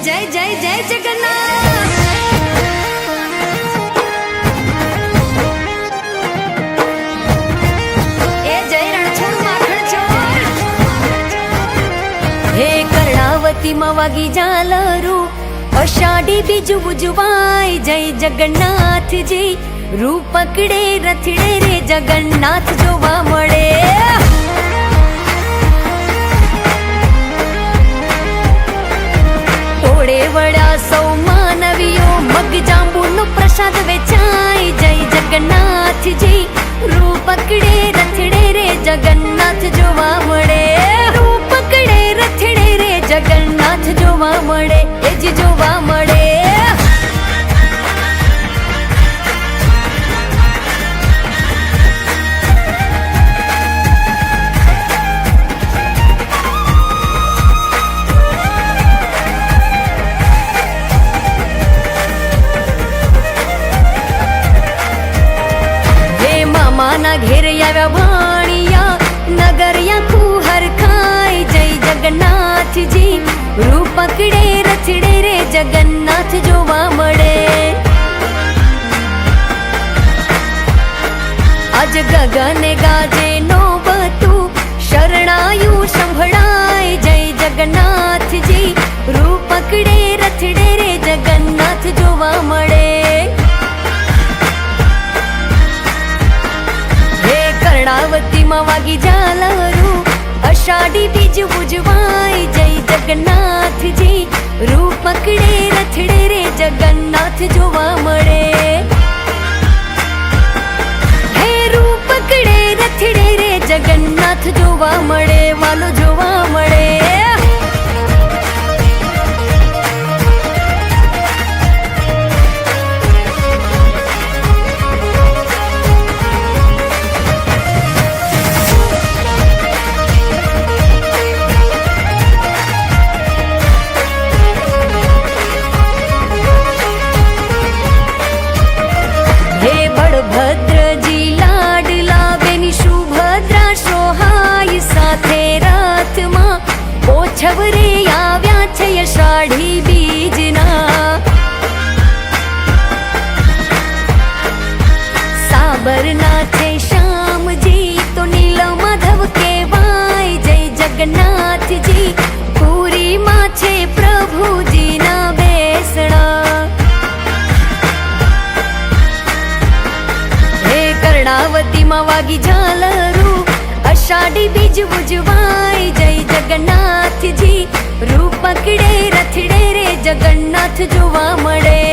जय जय जय जगन्नाथ। ए जय रणछोड़ माखण चोर। हे कर्णावती मवागी जालरू अषाढ़ी बीजू बुजवाय जय जगन्नाथ जी। रूप पकड़े रथड़े रे जगन्नाथ जोवा मळे। ओड़े वड़ा सौ मानवीओ मग जांबूनो प्रसाद वेचाय जय जगन्नाथ जी। रूप पकड़े रथड़े रे जगन्नाथ जोवा मळे। रूप पकड़े रथड़े रे जगन्नाथ जोवा मळे। ए जी जोवा मळे। माना घेर आव्या भाणिया नगरिया खूहर खाय जय जगन्नाथ जी। रूप पकड़े रथड़े रे जगन्नाथ जोवा मळे। आज गगने गाजे नौबतू शरणायु संभळाय जय जगन्नाथ जी। रूप पकड़े रथड़े रे जगन्नाथ जोवा मळे। कर्णावती मवागी जालरू अषाढ़ी बीज बुझवाय जय जगन्नाथ जी। रूप पकड़े रथड़े रे जगन्नाथ जोवा मळे। हे रूप पकड़े रथड़े रे जगन्नाथ जोवा मळे। वालो जोवा मळे। छवरे आव्या छे अषाढ़ी बीजना। साबरना छे श्याम जी तो नील माधव केवाय जय जगन्नाथ जी। पूरी मां छे प्रभु जी ना बेसणा। हे कर्णावती मवागी झालरू अषाढ़ी बीज बुझवाय जय जगन्नाथ जी। रूप पकड़े रथड़े रे जगन्नाथ जोवा मळे।